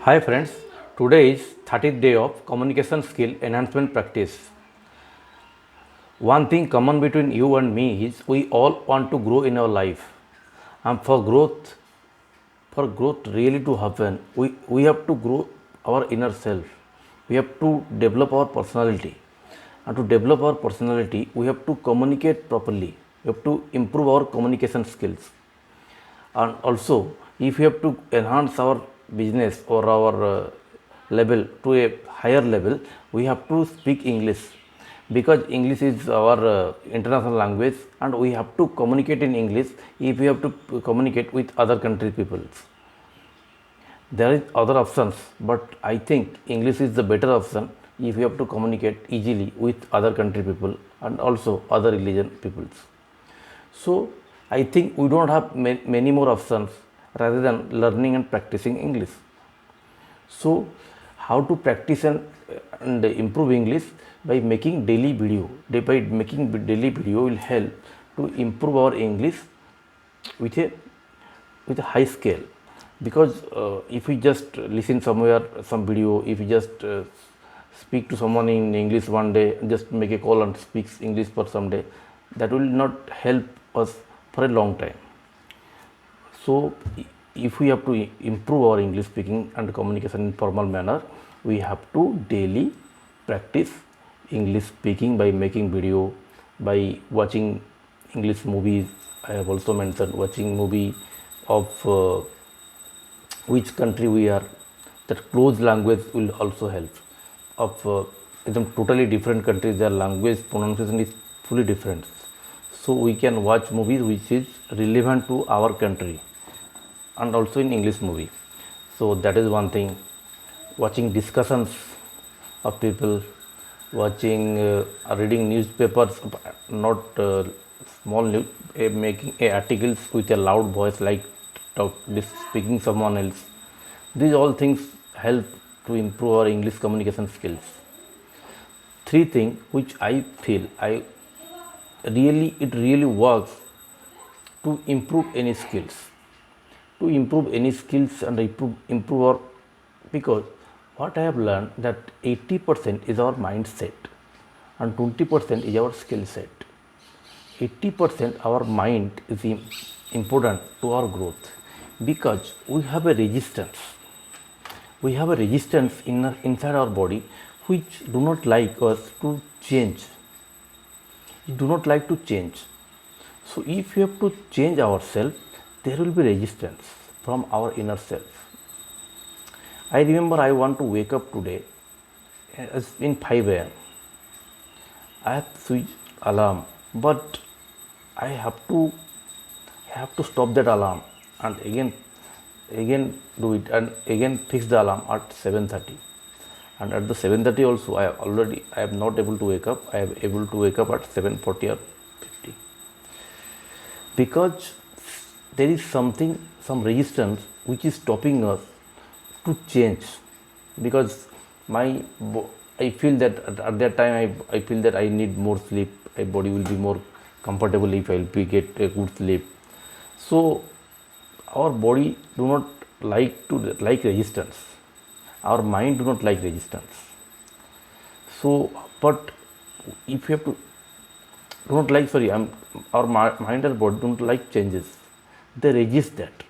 Hi friends, today is 30th day of communication skill enhancement practice. One thing common between you and me is we all want to grow in our life. And for growth really to happen, we have to grow our inner self. We have to develop our personality. And to develop our personality, we have to communicate properly. We have to improve our communication skills. And also, if you have to enhance our business or our level to a higher level, we have to speak English, because English is our international language, and we have to communicate in English if we have to communicate with other country peoples. There is other options, but I think English is the better option if you have to communicate easily with other country people and also other religion peoples. So I think we don't have many more options rather than learning and practicing English. So how to practice and improve English? By making daily video. By making daily video will help to improve our English with a high scale. Because if we just listen somewhere some video, if we just speak to someone in English one day, just make a call and speaks English for some day, that will not help us for a long time. So if we have to improve our English speaking and communication in formal manner, we have to daily practice English speaking by making video, by watching English movies. I have also mentioned watching movie of which country we are. That close language will also help. Of them totally different countries, their language pronunciation is fully different. So we can watch movies which is relevant to our country, and also in English movie. So that is one thing. Watching discussions of people, watching reading newspapers, not small news, making articles with a loud voice, like speaking someone else. These all things help to improve our English communication skills. Three things which I feel it really works to improve any skills. To improve any skills and improve our, because what I have learned that 80% is our mindset and 20% is our skill set. 80% our mind is important to our growth, because we have a resistance. We have a resistance inside our body which do not like us to change. We do not like to change. So if we have to change ourselves, there will be resistance from our inner self. I remember I want to wake up today as in 5 a.m. I have switched alarm, but I have to stop that alarm and again do it, and again fix the alarm at 7:30. And at the 7:30 also I am not able to wake up. I am able to wake up at 7:40 or 50, because there is some resistance which is stopping us to change. Because I feel that at that time I feel that I need more sleep. My body will be more comfortable if I will get a good sleep. So our body do not like resistance. Our mind do not like resistance. So, but if you have to do not like sorry, our mind and body don't like changes. They resist that.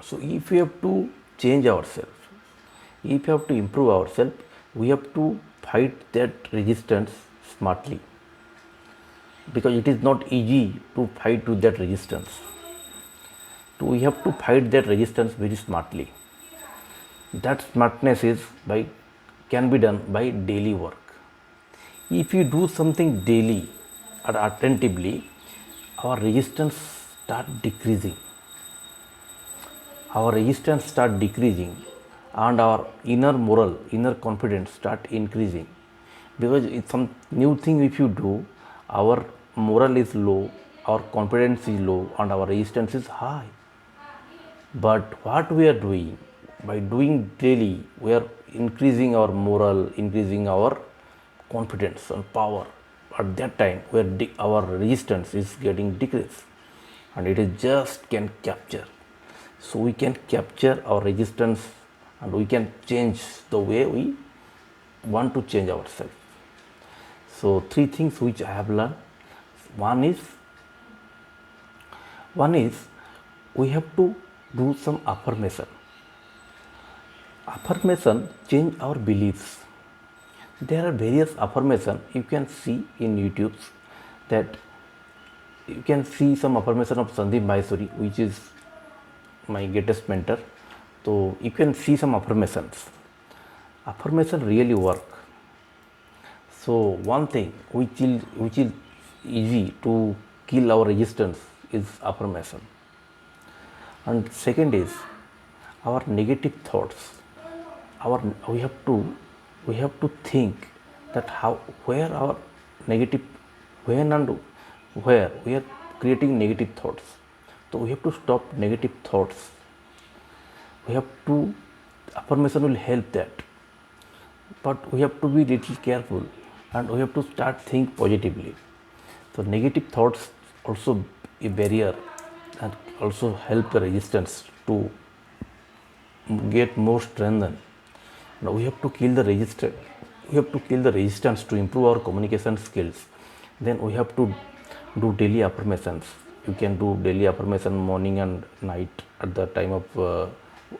So if we have to change ourselves, if we have to improve ourselves, we have to fight that resistance smartly, because it is not easy to fight with that resistance. So we have to fight that resistance very smartly. That smartness can be done by daily work. If you do something daily or attentively, our resistance start decreasing. Our resistance start decreasing, and our inner confidence start increasing. Because it's some new thing if you do, our moral is low, our confidence is low, and our resistance is high. But what we are doing, by doing daily, we are increasing our moral, increasing our confidence and power. At that time, where our resistance is getting decreased, and it is just can capture. So we can capture our resistance and we can change the way we want to change ourselves. So 3 things which I have learned. One is we have to do some affirmation. Affirmation change our beliefs. There are various affirmation you can see in YouTube, that you can see some affirmation of Sandeep Maheshwari, which is my greatest mentor. So you can see some affirmations. Affirmation really work. So one thing which is easy to kill our resistance is affirmation. And second is our negative thoughts. We have to think that where our negative, when and where we are creating negative thoughts. So we have to stop negative thoughts. We have to, affirmation will help that, but we have to be little careful and we have to start think positively. So negative thoughts also a barrier and also help the resistance to get more strengthened. Now we have to kill the resistance. We have to kill the resistance to improve our communication skills. Then we have to do daily affirmations. You can do daily affirmation morning and night, at the time of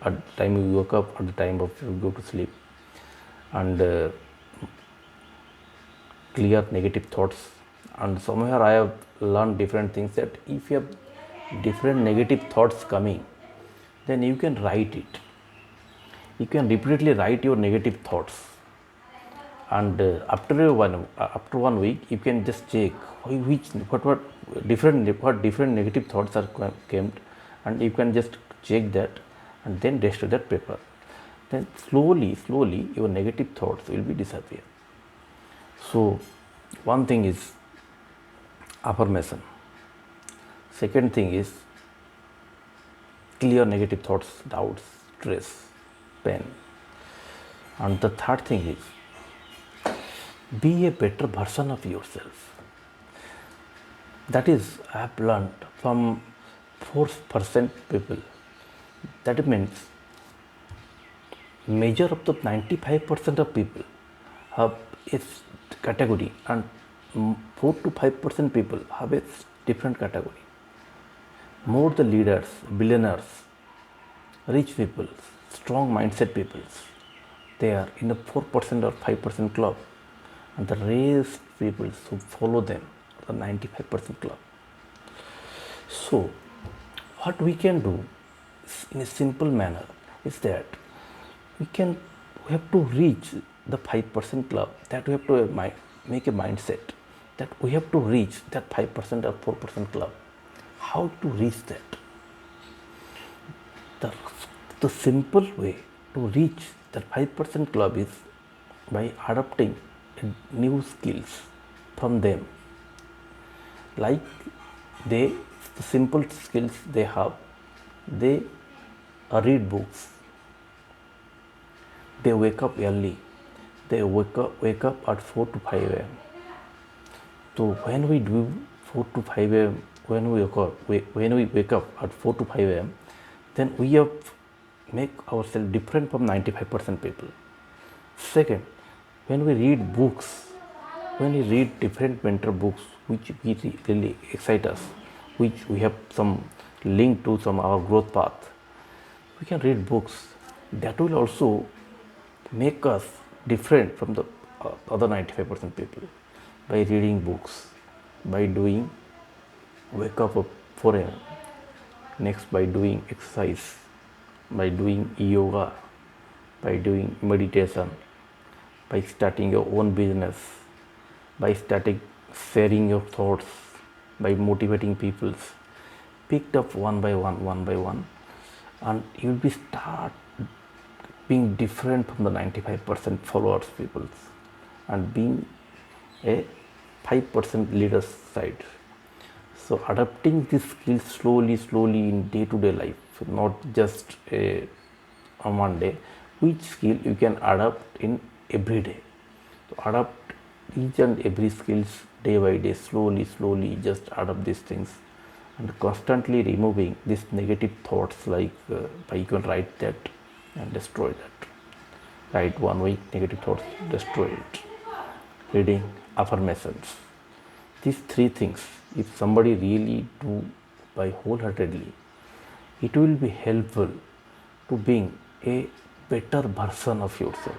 at the time you wake up, at the time of you go to sleep, and clear negative thoughts. And somewhere I have learned different things, that if you have different negative thoughts coming, then you can write it. You can repeatedly write your negative thoughts, and after 1 week you can just check what different negative thoughts are came, and you can just check that and then destroy that paper. Then slowly your negative thoughts will be disappear. So one thing is affirmation. Second thing is clear negative thoughts, doubts, stress, pain. And the third thing is be a better version of yourself. That is, I have learned from 4% people. That means major of the 95% of people have a category, and 4 to 5% people have a different category. More the leaders, billionaires, rich people, strong mindset people, they are in the 4% or 5% club, and the rest people who follow them are the 95% club. So what we can do in a simple manner is that we have to reach the 5% club, that we have to make a mindset that we have to reach that 5% or 4% club. How to reach that? The simple way to reach that 5% club is by adopting new skills from them. Like the simple skills they have, they read books, they wake up early, they wake up at 4 to 5 a.m. So when we do 4 to 5 a.m., when we wake up at 4 to 5 a.m., then we have make ourselves different from 95% people. Second, when we read books, when we read different mentor books which really excite us, which we have some link to some our growth path, we can read books that will also make us different from the other 95% people. By reading books, by doing wake up at 4 a.m., next by doing exercise, by doing yoga, by doing meditation, by starting your own business, by starting sharing your thoughts, by motivating people, picked up one by one, and you will be start being different from the 95% followers people, and being a 5% leaders side. So adapting these skills slowly in day-to-day life, not just on one day. Which skill you can adapt in every day. So adapt each and every skills day by day, slowly just adapt these things, and constantly removing these negative thoughts, like you can write that and destroy that. Write 1 week negative thoughts, destroy it. Reading affirmations. These three things, if somebody really do by wholeheartedly, it will be helpful to being a better version of yourself.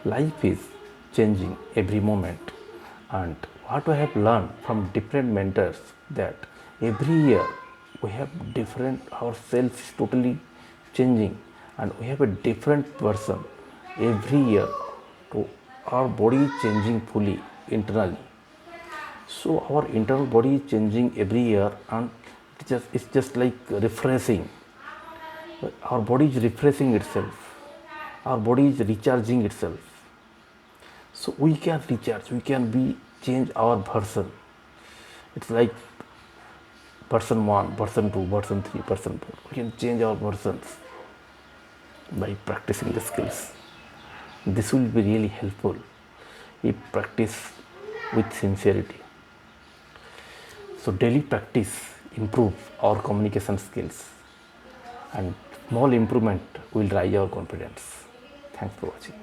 Life is changing every moment, and what I have learned from different mentors that every year we have different, our self is totally changing, and we have a different person every year. To our body is changing fully internally, so our internal body is changing every year, and it's just like refreshing. Our body is refreshing itself, our body is recharging itself, so we can recharge, we can be change our version. It's like person 1, person 2, person 3, person 4. We can change our versions by practicing the skills. This will be really helpful if practice with sincerity. So daily practice improve our communication skills, and small improvement will raise our confidence. Thanks for watching.